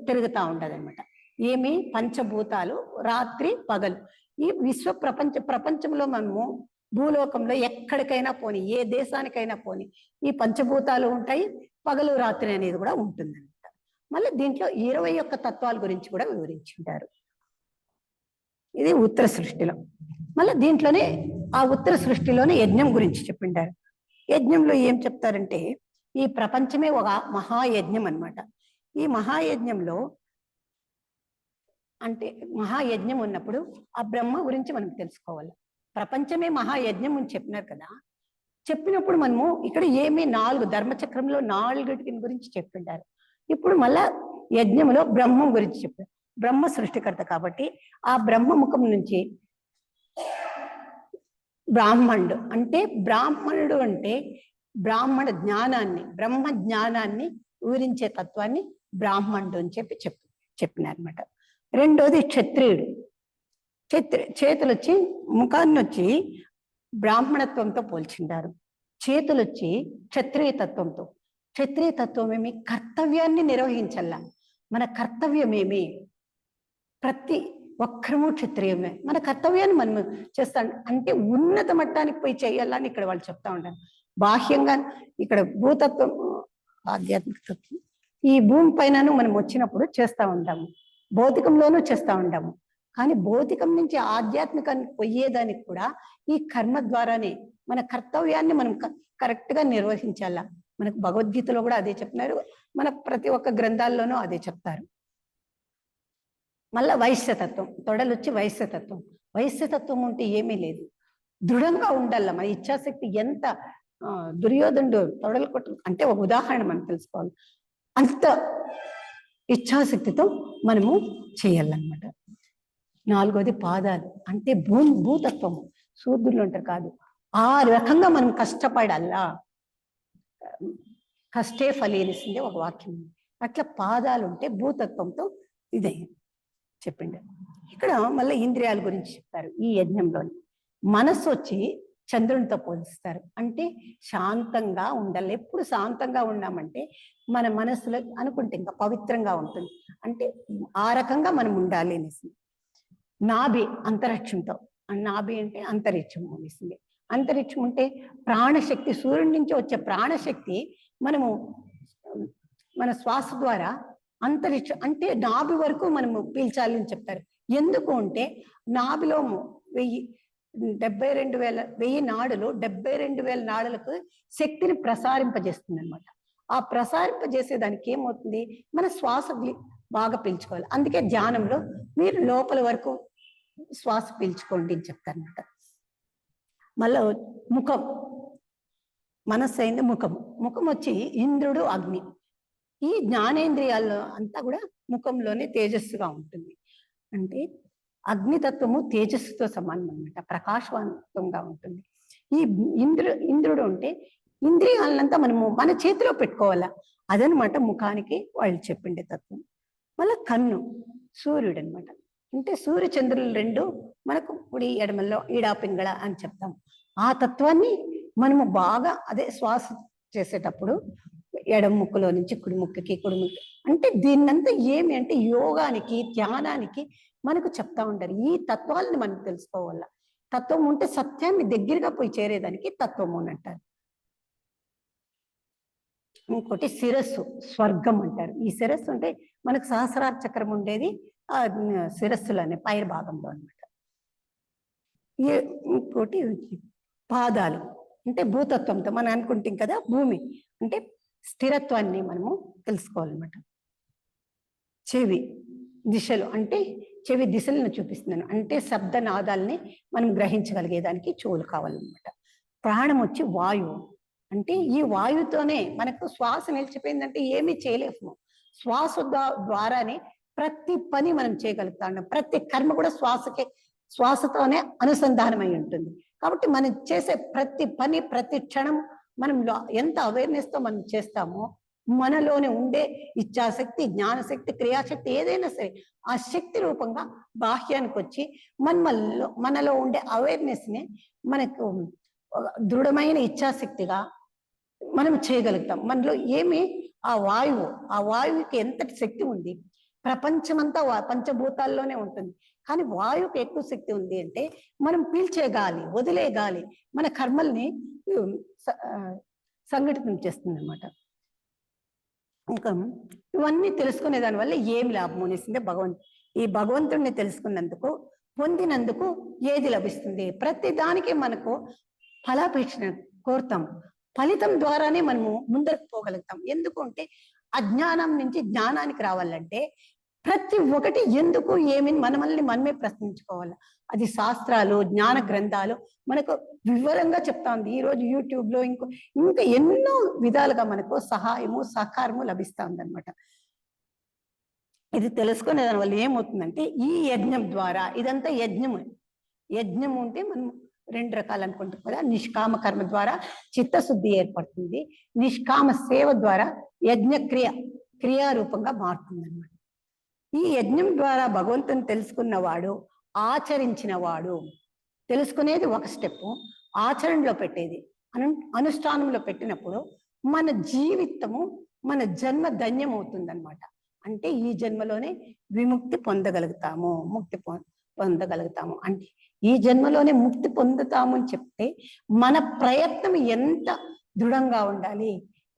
Speaker 1: తిరుగుతూ ఉండదు అనమాట. ఏమి? పంచభూతాలు, రాత్రి పగలు. ఈ విశ్వ ప్రపంచంలో మనము భూలోకంలో ఎక్కడికైనా పోని, ఏ దేశానికైనా పోని, ఈ పంచభూతాలు ఉంటాయి, పగలు రాత్రి అనేది కూడా ఉంటుందన్నమాట. మళ్ళీ దీంట్లో 21 తత్వాల గురించి కూడా వివరించుంటారు. ఇది ఉత్తర సృష్టిలో. మళ్ళీ దీంట్లోనే ఆ ఉత్తర సృష్టిలోనే యజ్ఞం గురించి చెప్పిండారు. యజ్ఞంలో ఏం చెప్తారంటే ఈ ప్రపంచమే ఒక మహాయజ్ఞం అన్నమాట. ఈ మహాయజ్ఞంలో అంటే మహాయజ్ఞం ఉన్నప్పుడు ఆ బ్రహ్మ గురించి మనం తెలుసుకోవాలి. ప్రపంచమే మహాయజ్ఞం అని చెప్పినారు కదా. చెప్పినప్పుడు మనము ఇక్కడ ఏమి 4 ధర్మచక్రంలో 4 గురించి చెప్పిండారు. ఇప్పుడు మళ్ళా యజ్ఞంలో బ్రహ్మం గురించి చెప్పారు. బ్రహ్మ సృష్టికర్త కాబట్టి ఆ బ్రహ్మ ముఖం నుంచి బ్రాహ్మణుడు అంటే బ్రాహ్మణ జ్ఞానాన్ని, బ్రహ్మ జ్ఞానాన్ని వివరించే తత్వాన్ని బ్రాహ్మణుడు అని చెప్పినారన్నమాట. రెండోది క్షత్రియుడు. చేతులు వచ్చి, ముఖాన్ని వచ్చి బ్రాహ్మణత్వంతో పోల్చిండారు. చేతులు వచ్చి క్షత్రియ తత్వంతో. క్షత్రియ తత్వం ఏమి? కర్తవ్యాన్ని నిర్వహించాల. మన కర్తవ్యమేమి? ప్రతి ఒక్కరము క్షత్రియమే. మన కర్తవ్యాన్ని మనం చేస్తాం. అంటే ఉన్నత మట్టానికి పోయి చేయాలని ఇక్కడ వాళ్ళు చెప్తా ఉంటారు. బాహ్యంగా ఇక్కడ భూతత్వం, ఆధ్యాత్మిక తత్వం ఈ భూమి పైనను మనం వచ్చినప్పుడు చేస్తూ ఉంటాము, భౌతికంలోనూ చేస్తూ ఉంటాము. కానీ భౌతికం నుంచి ఆధ్యాత్మికానికి పోయేదానికి కూడా ఈ కర్మ ద్వారానే మన కర్తవ్యాన్ని మనం కరెక్ట్ గా నిర్వహించాల. మనకు భగవద్గీతలో కూడా అదే చెప్పినారు, మన ప్రతి ఒక్క గ్రంథాల్లోనూ అదే చెప్తారు. మళ్ళా వైశ్యతత్వం, తొడలొచ్చి వైశ్యతత్వం. వైశ్యతత్వం ఉంటే ఏమీ లేదు, దృఢంగా ఉండాల. మన ఇచ్ఛాశక్తి ఎంత దుర్యోధనుడు తొడలు కొట్టు అంటే ఒక ఉదాహరణ మనం తెలుసుకోవాలి. అంత ఇచ్ఛాశక్తితో మనము చేయాలన్నమాట. 4వది పాదాలు, అంటే భూతత్వము. సూర్యులు అంటారు కాదు, ఆ రకంగా మనం కష్టపడాలా. కష్టే ఫలేనిసిందే ఒక వాక్యం. అట్లా పాదాలు ఉంటే భూతత్వంతో ఇదే చెప్పిండు. ఇక్కడ మళ్ళీ ఇంద్రియాల గురించి చెప్తారు ఈ యజ్ఞంలోని. మనస్సు వచ్చి చంద్రునితో పోలిస్తారు. అంటే శాంతంగా ఉండాలి. ఎప్పుడు శాంతంగా ఉన్నామంటే మన మనసులో అనుకుంటే ఇంకా పవిత్రంగా ఉంటుంది. అంటే ఆ రకంగా మనం ఉండాలి అనేసి. నాభి అంతరిక్షంతో, నాభి అంటే అంతరిక్షం అనేసింది. అంతరిక్షం ఉంటే ప్రాణశక్తి, సూర్యుడి నుంచి వచ్చే ప్రాణశక్తి మనము మన శ్వాస ద్వారా అంతరిక్షం అంటే నాభి వరకు మనము పీల్చాలి అని చెప్తారు. ఎందుకు అంటే నాభిలో 1000 నాడులు, 72,000 నాడులకు శక్తిని ప్రసారింపజేస్తుంది అనమాట. ఆ ప్రసారింపజేసేదానికి ఏమవుతుంది, మన శ్వాస బాగా పీల్చుకోవాలి. అందుకే ధ్యానంలో మీరు లోపల వరకు శ్వాస పీల్చుకోండి అని చెప్తారనమాట. మళ్ళీ ముఖం, మనస్సు అయింది ముఖం. ముఖం వచ్చి ఇంద్రుడు, అగ్ని. ఈ జ్ఞానేంద్రియాల్లో అంతా కూడా ముఖంలోనే తేజస్సుగా ఉంటుంది. అంటే అగ్నితత్వము తేజస్సుతో సమానం అనమాట, ప్రకాశవంతంగా ఉంటుంది. ఈ ఇంద్రుడు అంటే ఇంద్రియాలనంతా మనము మన చేతిలో పెట్టుకోవాలా, అదనమాట ముఖానికి వాళ్ళు చెప్పిండే తత్వం. మళ్ళీ కన్ను, సూర్యుడు అనమాట. అంటే సూర్య చంద్రులు రెండు మనకు కుడి ఎడమల్లో ఈడా పింగళ అని చెప్తాం. ఆ తత్వాన్ని మనము బాగా అదే శ్వాస చేసేటప్పుడు ఎడమ ముక్కులో నుంచి కుడి ముక్కుకి, కుడి ముక్కు అంటే దీన్నంతా ఏమి అంటే యోగానికి, ధ్యానానికి మనకు చెప్తా ఉంటారు. ఈ తత్వాలని మనం తెలుసుకోవాల. తత్వం ఉంటే సత్యాన్ని దగ్గరగా పోయి చేరేదానికి తత్వము అని అంటారు. ఇంకోటి శిరస్సు, స్వర్గం అంటారు. ఈ శిరస్సు అంటే మనకు సహస్రార చక్రం ఉండేది ఆ శిరస్సులోనే పై భాగంలో అనమాట. ఇంకోటి పాదాలు అంటే భూతత్వంతో మనం అనుకుంటాం కదా, భూమి అంటే స్థిరత్వాన్ని మనము తెలుసుకోవాలన్నమాట. చెవి దిశలు అంటే చెవి దిశలను చూపిస్తున్నాను, అంటే శబ్దనాదాలని మనం గ్రహించగలిగేదానికి చెవులు కావాలన్నమాట. ప్రాణం వచ్చి వాయువు, అంటే ఈ వాయువుతోనే మనకు శ్వాస నిలిచిపోయిందంటే ఏమీ చేయలేము. శ్వాస ద్వారానే ప్రతి పని మనం చేయగలుగుతాం. ప్రతి కర్మ కూడా శ్వాసతోనే అనుసంధానమై ఉంటుంది. కాబట్టి మనం చేసే ప్రతి పని, ప్రతి క్షణం మనం ఎంత అవేర్నెస్ తో మనం చేస్తామో మనలోనే ఉండే ఇచ్ఛాశక్తి, జ్ఞానశక్తి, క్రియాశక్తి ఏదైనా సరే ఆ శక్తి రూపంగా బాహ్యానికి వచ్చి మనలో ఉండే అవేర్నెస్ ని మనకు దృఢమైన ఇచ్ఛాశక్తిగా మనం చేయగలుగుతాం. మనలో ఏమి ఆ వాయువుకి ఎంతటి శక్తి ఉంది, ప్రపంచమంతా పంచభూతాల్లోనే ఉంటుంది. కానీ వాయువుకి ఎక్కువ శక్తి ఉంది. అంటే మనం పీల్చే గాలి, వదిలే గాలి మన కర్మల్ని సంఘటితం చేస్తుంది అనమాట. ఇంకా ఇవన్నీ తెలుసుకునే దానివల్ల ఏం లాభం అనేసిందే ఈ భగవంతుడిని తెలుసుకున్నందుకు, పొందినందుకు ఏది లభిస్తుంది? ప్రతి దానికి మనకు ఫలాపేక్షణ కోరుతాం. ఫలితం ద్వారానే మనము ముందరకు పోగలుగుతాం. ఎందుకు అంటే అజ్ఞానం నుంచి జ్ఞానానికి రావాలంటే ప్రతి ఒక్కటి ఎందుకు ఏమిని మనమే ప్రశ్నించుకోవాలి. అది శాస్త్రాలు, జ్ఞాన గ్రంథాలు మనకు వివరంగా చెప్తా ఉంది. ఈ రోజు యూట్యూబ్ లో ఇంకా ఎన్నో విధాలుగా మనకు సహాయము, సహకారము లభిస్తా ఉందన్నమాట. ఇది తెలుసుకునే దాని వల్ల ఏమవుతుందంటే ఈ యజ్ఞం ద్వారా, ఇదంతా యజ్ఞం ఉంటే మనం రెండు రకాలు అనుకుంటాం కదా. నిష్కామ కర్మ ద్వారా చిత్తశుద్ధి ఏర్పడుతుంది, నిష్కామ సేవ ద్వారా యజ్ఞ క్రియారూపంగా మారుతుంది అనమాట. ఈ యజ్ఞం ద్వారా భగవంతుని తెలుసుకున్నవాడు, ఆచరించిన వాడు, తెలుసుకునేది ఒక స్టెప్, ఆచరణలో పెట్టేది అనుష్ఠానంలో పెట్టినప్పుడు మన జీవితము, మన జన్మ ధన్యం అవుతుంది అనమాట. అంటే ఈ జన్మలోనే విముక్తి పొందగలుగుతాము, ముక్తి పొందగలుగుతాము. అంటే ఈ జన్మలోనే ముక్తి పొందుతాము అని చెప్తే మన ప్రయత్నం ఎంత దృఢంగా ఉండాలి.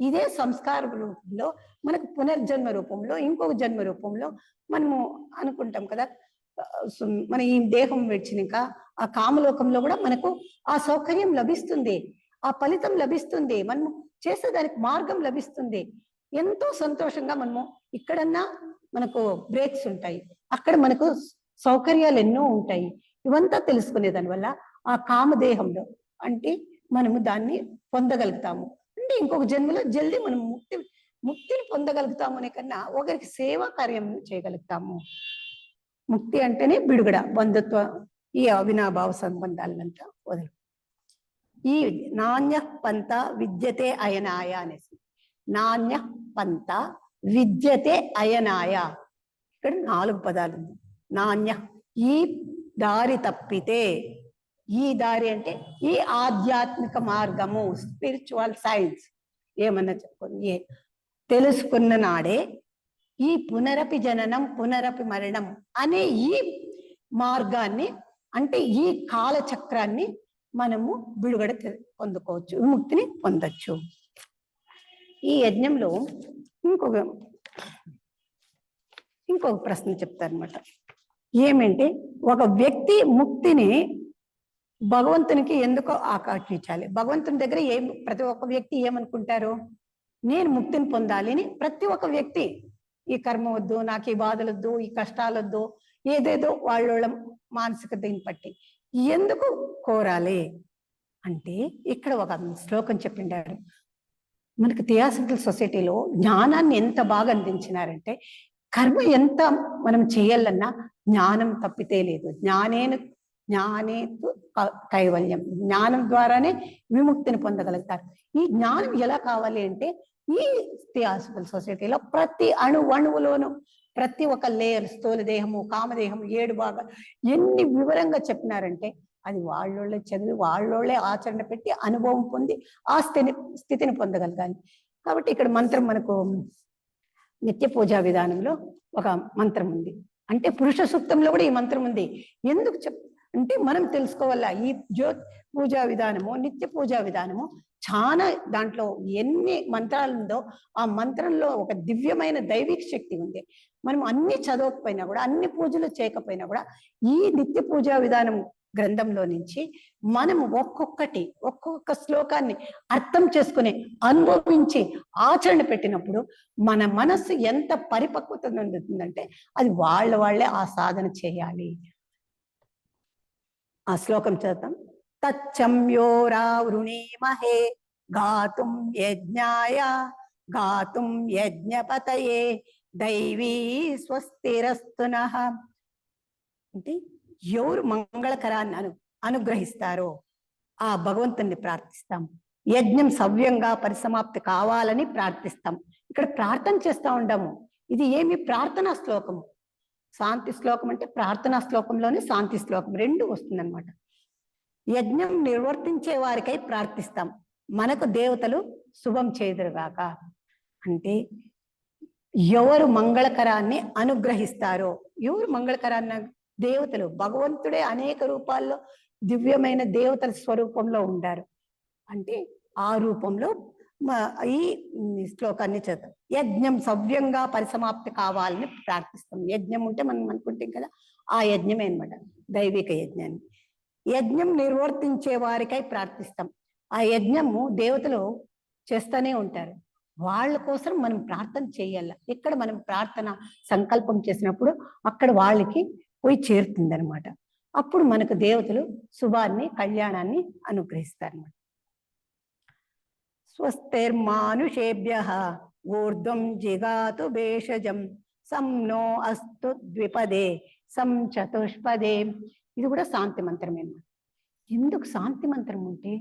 Speaker 1: ఇదే సంస్కార రూపంలో మనకు పునర్జన్మ రూపంలో, ఇంకొక జన్మ రూపంలో మనము అనుకుంటాం కదా. మన ఈ దేహం విడిచినాక ఆ కామలోకంలో కూడా మనకు ఆ సౌకర్యం లభిస్తుంది, ఆ ఫలితం లభిస్తుంది, మనము చేసేదానికి మార్గం లభిస్తుంది. ఎంతో సంతోషంగా మనము ఇక్కడన్నా మనకు బ్రేక్స్ ఉంటాయి, అక్కడ మనకు సౌకర్యాలు ఎన్నో ఉంటాయి. ఇవంతా తెలుసుకునే దాని వల్ల ఆ కామదేహంలో అంటే మనము దాన్ని పొందగలుగుతాము. అంటే ఇంకొక జన్మలో జల్దీ మనం ముక్తిని పొందగలుగుతాము అనే కన్నా ఒకరికి సేవా కార్యం చేయగలుగుతాము. ముక్తి అంటేనే బిడుగడ, బంధుత్వ, ఈ అవినాభావ సంబంధాలంతా వదలు. ఈ నాణ్య పంత విద్యతే అయనాయ అనేసి, నాణ్య పంత విద్యతే అయనాయ, ఇక్కడ 4 పదాలు ఉంది. నాణ్య ఈ దారి తప్పితే, ఈ దారి అంటే ఈ ఆధ్యాత్మిక మార్గము, స్పిరిచువల్ సైన్స్ ఏమన్నా చెప్పుకోండి, తెలుసుకున్న నాడే ఈ పునరపి జననం పునరపి మరణం అనే ఈ మార్గాన్ని, అంటే ఈ కాలచక్రాన్ని మనము విడుగడ పొందుకోవచ్చు, విముక్తిని పొందొచ్చు. ఈ యజ్ఞంలో ఇంకొక ప్రశ్న చెప్తారనమాట. ఏమంటే ఒక వ్యక్తి ముక్తిని భగవంతునికి ఎందుకో ఆకాంక్షించాలి. భగవంతుని దగ్గర ప్రతి ఒక్క వ్యక్తి ఏమనుకుంటారు, నేను ముక్తిని పొందాలి అని ప్రతి ఒక్క వ్యక్తి ఈ కర్మ వద్దు, నాకు ఈ బాధలు వద్దు, ఈ కష్టాలు వద్దు, ఏదేదో వాళ్ళ మానసిక దీన్ని బట్టి ఎందుకు కోరాలి అంటే ఇక్కడ ఒక శ్లోకం చెప్పిండారు. మనకి థియాసఫికల్ సొసైటీలో జ్ఞానాన్ని ఎంత బాగా అందించినారంటే, కర్మ ఎంత మనం చేయాలన్నా జ్ఞానం తప్పితే లేదు. జ్ఞానే కైవల్యం, జ్ఞానం ద్వారానే విముక్తిని పొందగలుగుతారు. ఈ జ్ఞానం ఎలా కావాలి అంటే ఈ థియాసఫికల్ సొసైటీలో ప్రతి అణువులోనూ ప్రతి ఒక్క లేయర్, స్థూల దేహము, కామదేహము, 7 భాగాలు ఎన్ని వివరంగా చెప్పినారంటే అది వాళ్ళోళ్ళే చదివి వాళ్ళోళ్ళే ఆచరణ పెట్టి అనుభవం పొంది ఆ స్థితిని పొందగలగాలి. కాబట్టి ఇక్కడ మంత్రం మనకు నిత్య పూజా విధానంలో ఒక మంత్రం ఉంది. అంటే పురుష సూక్తంలో కూడా ఈ మంత్రం ఉంది. ఎందుకు అంటే మనం తెలుసుకోవాలా, ఈ పూజా విధానము, నిత్య పూజా విధానము చాలా దాంట్లో ఎన్ని మంత్రాలు ఉందో ఆ మంత్రంలో ఒక దివ్యమైన దైవిక శక్తి ఉంది. మనం అన్ని చదవకపోయినా కూడా, అన్ని పూజలు చేయకపోయినా కూడా ఈ నిత్య పూజా విధానం గ్రంథంలో నుంచి మనము ఒక్కొక్క శ్లోకాన్ని అర్థం చేసుకుని అనుభవించి ఆచరణ పెట్టినప్పుడు మన మనస్సు ఎంత పరిపక్వత చెందుతుందంటే అది వాళ్ళే ఆ సాధన చేయాలి. ఆ శ్లోకం చదువుతాం. తచ్చంయోరావృణీమహే గాతుం యజ్ఞాయ గాతుం యజ్ఞపతయే దైవీ స్వస్తిరస్తునః. అంటే ఎవరు మంగళకరాన్ని అనుగ్రహిస్తారో ఆ భగవంతుని ప్రార్థిస్తాం. యజ్ఞం సవ్యంగా పరిసమాప్తి కావాలని ప్రార్థిస్తాం. ఇక్కడ ప్రార్థన చేస్తూ ఉంటాము. ఇది ఏమి ప్రార్థనా శ్లోకము. శాంతి శ్లోకం అంటే ప్రార్థనా శ్లోకంలోనే శాంతి శ్లోకం 2 వస్తుందన్నమాట. యజ్ఞం నిర్వర్తించే వారికై ప్రార్థిస్తాం, మనకు దేవతలు శుభం చేదురుగాక. అంటే ఎవరు మంగళకరాన్ని అనుగ్రహిస్తారో, ఎవరు మంగళకరాన్ని, దేవతలు, భగవంతుడే అనేక రూపాల్లో దివ్యమైన దేవతల స్వరూపంలో ఉండారు. అంటే ఆ రూపంలో ఈ శ్లోకాన్ని చదువు. యజ్ఞం సవ్యంగా పరిసమాప్తి కావాలని ప్రార్థిస్తాం. యజ్ఞం ఉంటే మనం అనుకుంటాం కదా, ఆ యజ్ఞమే అనమాట, దైవిక యజ్ఞాన్ని. యజ్ఞం నిర్వర్తించే వారికై ప్రార్థిస్తాం. ఆ యజ్ఞము దేవతలు చేస్తూనే ఉంటారు, వాళ్ళ కోసం మనం ప్రార్థన చేయాల. ఇక్కడ మనం ప్రార్థన సంకల్పం చేసినప్పుడు అక్కడ వాళ్ళకి పోయి చేరుతుంది అనమాట. అప్పుడు మనకు దేవతలు శుభాన్ని, కళ్యాణాన్ని అనుగ్రహిస్తారన్నమాట. స్వస్తిర్మానుషేభ్యః ఊర్ధ్వం జిగాతు భేషజం సమ్నో అస్తు ద్విపదే సం చతుష్పదే. ఇది కూడా శాంతి మంత్రమే అన్నమాట. ఎందుకు శాంతి మంత్రం ఉంటే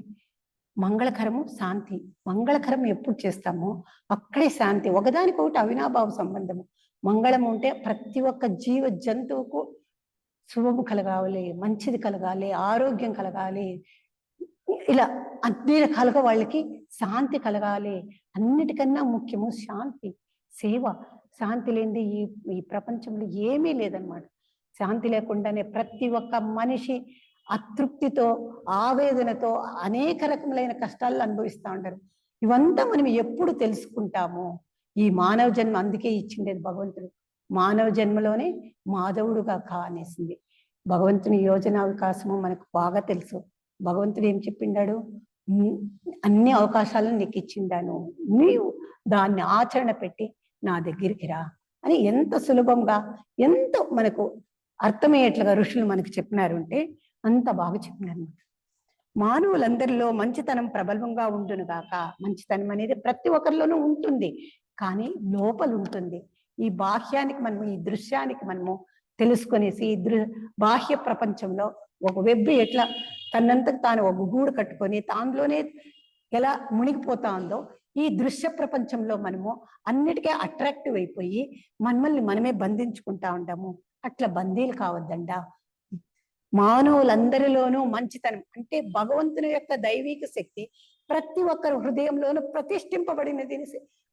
Speaker 1: మంగళకరము, శాంతి. మంగళకరం ఎప్పుడు చేస్తామో అక్కడే శాంతి. ఒకదానికొకటి అవినాభావ సంబంధము. మంగళం ఉంటే ప్రతి ఒక్క జీవ జంతువుకు శుభము కలగాలి, మంచిది కలగాలి, ఆరోగ్యం కలగాలి, ఇలా అన్ని రకాలుగా వాళ్ళకి శాంతి కలగాలి. అన్నిటికన్నా ముఖ్యము శాంతి, సేవ. శాంతి లేనిది ఈ ప్రపంచంలో ఏమీ లేదనమాట. శాంతి లేకుండానే ప్రతి ఒక్క మనిషి అతృప్తితో, ఆవేదనతో అనేక రకములైన కష్టాలను అనుభవిస్తూ ఉంటారు. ఇవంతా మనం ఎప్పుడు తెలుసుకుంటాము? ఈ మానవ జన్మ అందుకే ఇచ్చిండేది భగవంతుడు. మానవ జన్మలోనే మాధవుడుగా కానేసింది. భగవంతుని యోజన వికాసము మనకు బాగా తెలుసు. భగవంతుడు ఏం చెప్పిండాడు? అన్ని అవకాశాలను నీకు ఇచ్చిండాను, నీవు దాన్ని ఆచరణ పెట్టి నా దగ్గరికి రా అని ఎంత సులభంగా, ఎంతో మనకు అర్థమయ్యేట్లుగా ఋషులు మనకు చెప్పినారు అంటే అంత బాగా చెప్పినారు. మానవులందరిలో మంచితనం ప్రబలంగా ఉండును గాక. మంచితనం అనేది ప్రతి ఒక్కరిలోనూ ఉంటుంది, కానీ లోపల ఉంటుంది. ఈ బాహ్యానికి మనము, ఈ దృశ్యానికి మనము తెలుసుకొనేసి బాహ్య ప్రపంచంలో ఒక వెబ్బి ఎట్లా తనంతకు తాను ఒక గూడు కట్టుకొని దానిలోనే ఎలా మునిగిపోతా ఉందో, ఈ దృశ్య ప్రపంచంలో మనము అన్నిటికీ అట్రాక్టివ్ అయిపోయి మనల్ని మనమే బంధించుకుంటా ఉంటాము. అట్లా బందీలు కావద్దండా. మానవులందరిలోనూ మంచితనం అంటే భగవంతుని యొక్క దైవిక శక్తి ప్రతి ఒక్కరి హృదయంలోనూ ప్రతిష్ఠింపబడినది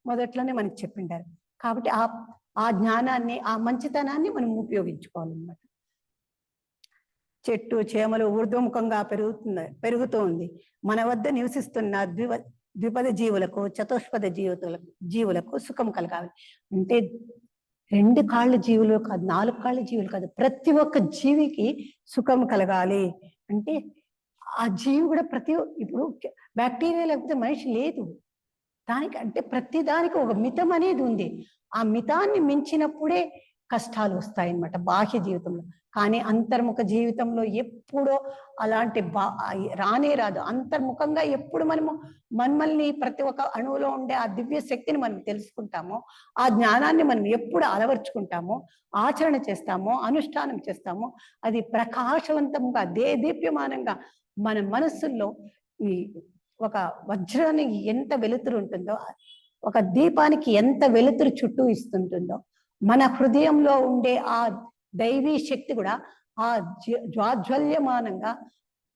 Speaker 1: మొదట్లోనే మనకు చెప్పిండారు. కాబట్టి ఆ జ్ఞానాన్ని, ఆ మంచితనాన్ని మనం ఉపయోగించుకోవాలన్నమాట. చెట్టు చేమలు ఊర్ధ్వముఖంగా పెరుగుతూ ఉంది. మన వద్ద నివసిస్తున్న ద్విపద జీవులకు, చతుష్పద జీవులకు సుఖం కలగాలి. అంటే 2 కాళ్ళ జీవులు కాదు, 4 కాళ్ళ జీవులు కాదు, ప్రతి ఒక్క జీవికి సుఖం కలగాలి. అంటే ఆ జీవి కూడా ఇప్పుడు బ్యాక్టీరియా లేకపోతే మనిషి లేదు. దానికి అంటే ప్రతి దానికి ఒక మితం అనేది ఉంది. ఆ మితాన్ని మించినప్పుడే కష్టాలు వస్తాయి అన్నమాట బాహ్య జీవితంలో. కానీ అంతర్ముఖ జీవితంలో ఎప్పుడో అలాంటి రానే రాదు. అంతర్ముఖంగా ఎప్పుడు మనము మనల్ని ప్రతి ఒక్క అణువులో ఉండే ఆ దివ్య శక్తిని మనం తెలుసుకుంటామో, ఆ జ్ఞానాన్ని మనం ఎప్పుడు అలవర్చుకుంటామో, ఆచరణ చేస్తామో, అనుష్ఠానం చేస్తామో, అది ప్రకాశవంతంగా దేదీప్యమానంగా మన మనస్సుల్లో ఈ ఒక వజ్రానికి ఎంత వెలుతురు ఉంటుందో, ఒక దీపానికి ఎంత వెలుతురు చుట్టూ ఇస్తుంటుందో, మన హృదయంలో ఉండే ఆ దైవీ శక్తి కూడా ఆ జ్వాజ్వల్యమానంగా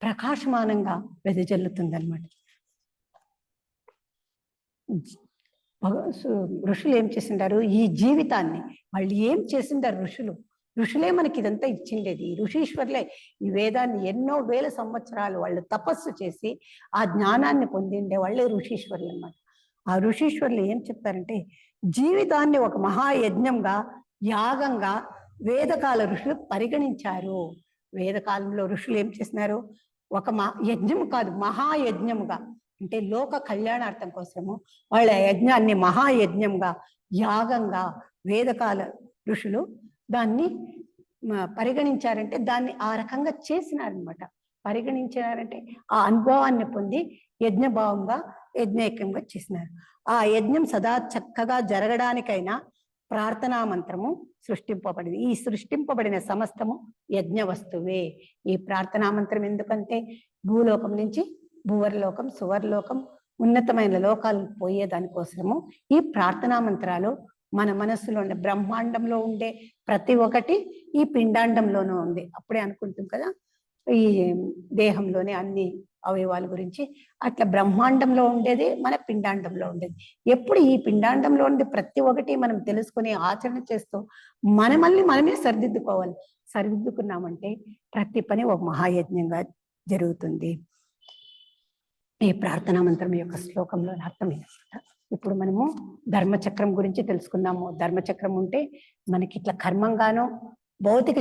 Speaker 1: ప్రకాశమానంగా వెదజల్లుతుంది అనమాట. ఋషులు ఏం చేసిండారు? ఈ జీవితాన్ని వాళ్ళు ఏం చేసిండారు? ఋషులే మనకి ఇదంతా ఇచ్చిండేది. ఋషీశ్వర్లే ఈ వేదాన్ని ఎన్నో వేల సంవత్సరాలు వాళ్ళు తపస్సు చేసి ఆ జ్ఞానాన్ని పొందిండే వాళ్ళే ఋషీశ్వర్లు అన్నమాట. ఆ ఋషీశ్వర్లు ఏం చెప్తారంటే, జీవితాన్ని ఒక మహాయజ్ఞంగా, యాగంగా వేదకాల ఋషులు పరిగణించారు. వేదకాలంలో ఋషులు ఏం చేసినారు? ఒక యజ్ఞం కాదు, మహాయజ్ఞముగా, అంటే లోక కళ్యాణార్థం కోసము వాళ్ళ యజ్ఞాన్ని మహాయజ్ఞంగా, యాగంగా వేదకాల ఋషులు దాన్ని పరిగణించారంటే దాన్ని ఆ రకంగా చేసినారనమాట. పరిగణించారంటే ఆ అనుభవాన్ని పొంది యజ్ఞభావంగా, యజ్ఞైక్యంగా చేసినారు. ఆ యజ్ఞం సదా చక్కగా జరగడానికైనా ప్రార్థనా మంత్రము సృష్టింపబడింది. ఈ సృష్టింపబడిన సమస్తము యజ్ఞ వస్తువే. ఈ ప్రార్థనా మంత్రం ఎందుకంటే భూలోకం నుంచి భూవర్లోకం, సువర్లోకం, ఉన్నతమైన లోకాలు పోయే దానికోసము ఈ ప్రార్థనా మంత్రాలు మన మనస్సులో ఉండే బ్రహ్మాండంలో ఉండే ప్రతి ఒక్కటి ఈ పిండాండంలోనూ ఉంది. అప్పుడే అనుకుంటాం కదా ఈ దేహంలోనే అన్ని అవయవాల గురించి. అట్లా బ్రహ్మాండంలో ఉండేది మన పిండాండంలో ఉండేది. ఎప్పుడు ఈ పిండాండంలో ఉండే ప్రతి ఒక్కటి మనం తెలుసుకుని ఆచరణ చేస్తూ మనమే సరిదిద్దుకోవాలి. సరిదిద్దుకున్నామంటే ప్రతి పని ఒక మహాయజ్ఞంగా జరుగుతుంది. ఈ ప్రార్థనా మంత్రం యొక్క శ్లోకంలో అర్థమైందన్నమాట. ఇప్పుడు మనము ధర్మచక్రం గురించి తెలుసుకున్నాము. ధర్మచక్రం ఉంటే మనకి ఇట్లా కర్మంగానో, భౌతిక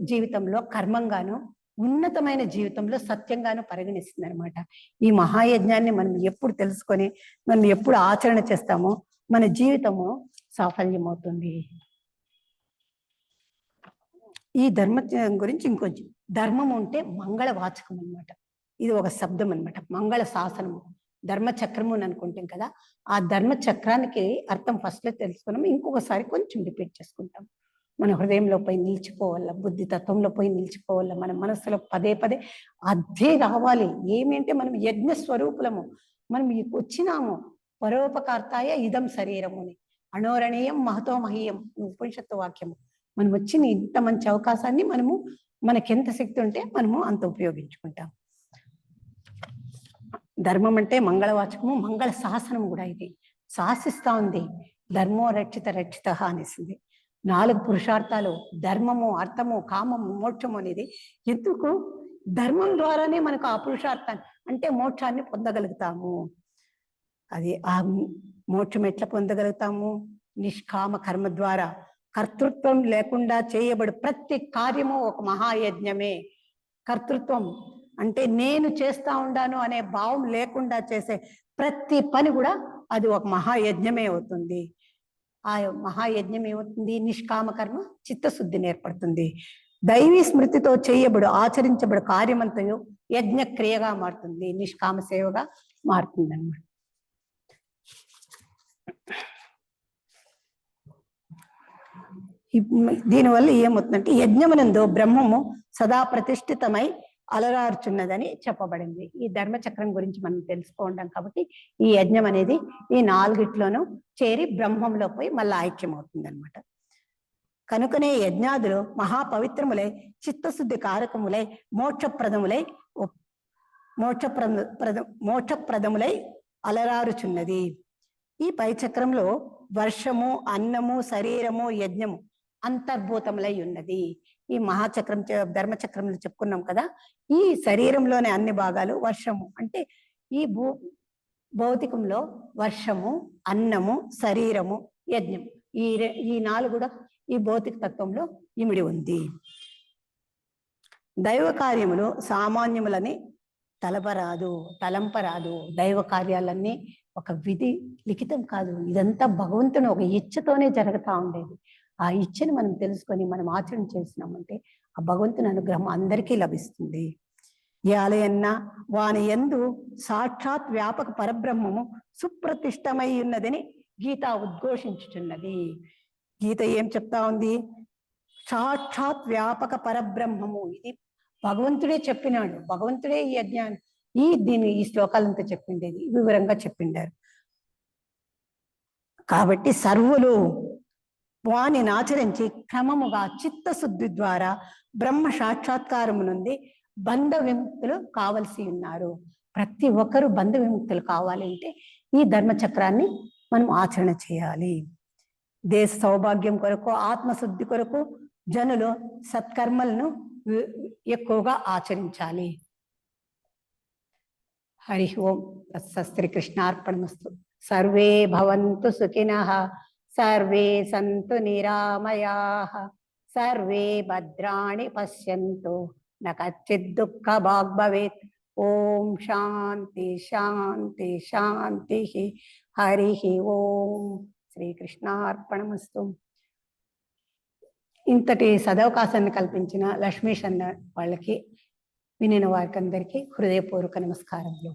Speaker 1: జీవితంలో కర్మంగానో, ఉన్నతమైన జీవితంలో సత్యంగానూ పరిగణిస్తుంది అనమాట. ఈ మహాయజ్ఞాన్ని మనం ఎప్పుడు తెలుసుకొని మనం ఎప్పుడు ఆచరణ చేస్తామో మన జీవితము సాఫల్యమవుతుంది. ఈ ధర్మ గురించి ఇంకొంచెం, ధర్మం ఉంటే మంగళ వాచకం అనమాట. ఇది ఒక శబ్దం అనమాట, మంగళ శాసనము. ధర్మచక్రము అని అనుకుంటాం కదా, ఆ ధర్మచక్రానికి అర్థం ఫస్ట్ లో తెలుసుకున్నాం. ఇంకొకసారి కొంచెం రిపీట్ చేసుకుంటాం. మన హృదయంలో పోయి నిలిచిపోవాల, బుద్ధి తత్వంలో పోయి నిలిచిపోవాల, మన మనస్సులో పదే పదే అదే రావాలి. ఏమంటే మనం యజ్ఞ స్వరూపులము, మనం వచ్చినాము పరోపకార్తాయ ఇదం శరీరముని, అణోరణీయం మహతో మహీయం ఉపనిషత్తు వాక్యము. మనం వచ్చిన ఇంత మంచి అవకాశాన్ని మనము, మనకెంత శక్తి ఉంటే మనము అంత ఉపయోగించుకుంటాం. ధర్మం అంటే మంగళవాచకము, మంగళ శాసనం కూడా. ఇది శాసిస్తా ఉంది. ధర్మో రక్షిత రక్షిత అనేసింది. 4 పురుషార్థాలు, ధర్మము, అర్థము, కామము, మోక్షము అనేది ఎందుకు? ధర్మం ద్వారానే మనకు ఆ పురుషార్థాన్ని అంటే మోక్షాన్ని పొందగలుగుతాము. అది ఆ మోక్షం ఎట్లా పొందగలుగుతాము? నిష్కామ కర్మ ద్వారా. కర్తృత్వం లేకుండా చేయబడు ప్రతి కార్యము ఒక మహాయజ్ఞమే. కర్తృత్వం అంటే నేను చేస్తా ఉండాను అనే భావం లేకుండా చేసే ప్రతి పని కూడా అది ఒక మహాయజ్ఞమే అవుతుంది. ఆ మహాయజ్ఞం ఏమవుతుంది? నిష్కామ కర్మ చిత్తశుద్ధిని ఏర్పడుతుంది. దైవీ స్మృతితో చేయబడు ఆచరించబడు కార్యమంతయు యజ్ఞక్రియగా మారుతుంది, నిష్కామ సేవగా మారుతుంది అన్నమాట. దీనివల్ల ఏమవుతుందంటే యజ్ఞమునందు బ్రహ్మము సదా ప్రతిష్ఠితమై అలరార్చున్నదని చెప్పబడింది. ఈ ధర్మచక్రం గురించి మనం తెలుసుకోవడం కాబట్టి ఈ యజ్ఞం అనేది ఈ 4 చేరి బ్రహ్మంలో పోయి మళ్ళీ ఐక్యమవుతుంది అనమాట. కనుకనే యజ్ఞాదులు మహాపవిత్రములై చిత్తశుద్ధి కారకములై మోక్షప్రదములై అలరారుచున్నది. ఈ పై చక్రంలో వర్షము, అన్నము, శరీరము, యజ్ఞము అంతర్భూతములై ఉన్నది. ఈ మహాచక్రం ధర్మచక్రంలో చెప్పుకున్నాం కదా, ఈ శరీరంలోనే అన్ని భాగాలు. వర్షము అంటే ఈ భౌతికంలో వర్షము, అన్నము, శరీరము, యజ్ఞం, ఈ 4 కూడా ఈ భౌతిక తత్వంలో ఇమిడి ఉంది. దైవ కార్యములు సామాన్యములని తలపరాదు, తలంపరాదు. దైవ కార్యాలన్నీ ఒక విధి లిఖితం కాదు, ఇదంతా భగవంతుని ఒక ఇచ్ఛతోనే జరుగుతూ ఉండేది. ఆ ఇచ్ఛని మనం తెలుసుకొని మనం ఆచరణ చేసినామంటే ఆ భగవంతుని అనుగ్రహం అందరికీ లభిస్తుంది. యాలయన్న వాని యందు సాక్షాత్ వ్యాపక పరబ్రహ్మము సుప్రతిష్టమై ఉన్నదని గీత ఉద్ఘోషించుచున్నది. గీత ఏం చెప్తా ఉంది? సాక్షాత్ వ్యాపక పరబ్రహ్మము, ఇది భగవంతుడే చెప్పినాడు. భగవంతుడే ఈ అజ్ఞానం ఈ శ్లోకాలంతా చెప్పిండేది వివరంగా చెప్పిండారు. కాబట్టి సర్వులు వానిని ఆచరించి క్రమముగా చిత్తశుద్ధి ద్వారా బ్రహ్మ సాక్షాత్కారము నుండి బంధ విముక్తులు కావలసి ఉన్నారు. ప్రతి ఒక్కరూ బంధ విముక్తులు కావాలి అంటే ఈ ధర్మచక్రాన్ని మనం ఆచరణ చేయాలి. దేశ సౌభాగ్యం కొరకు, ఆత్మశుద్ధి కొరకు జనులు సత్కర్మలను ఎక్కువగా ఆచరించాలి. హరి ఓం శ్రీకృష్ణార్పణమస్తు. సర్వే భవంతు సుఖినః, సర్వే సంతు నిరామయాః, సర్వే భద్రాణి పశ్యంతు, న కచ్చిత్ దుఃఖ భాగ్ భవేత్. ఓం శాంతి శాంతి శాంతి. హరి ఓం. శ్రీకృష్ణార్పణమస్తు. ఇంతటి సదవకాశాన్ని కల్పించిన లక్ష్మీష్ అన్న వాళ్ళకి, వినిన వారికి అందరికీ హృదయపూర్వక నమస్కారములు.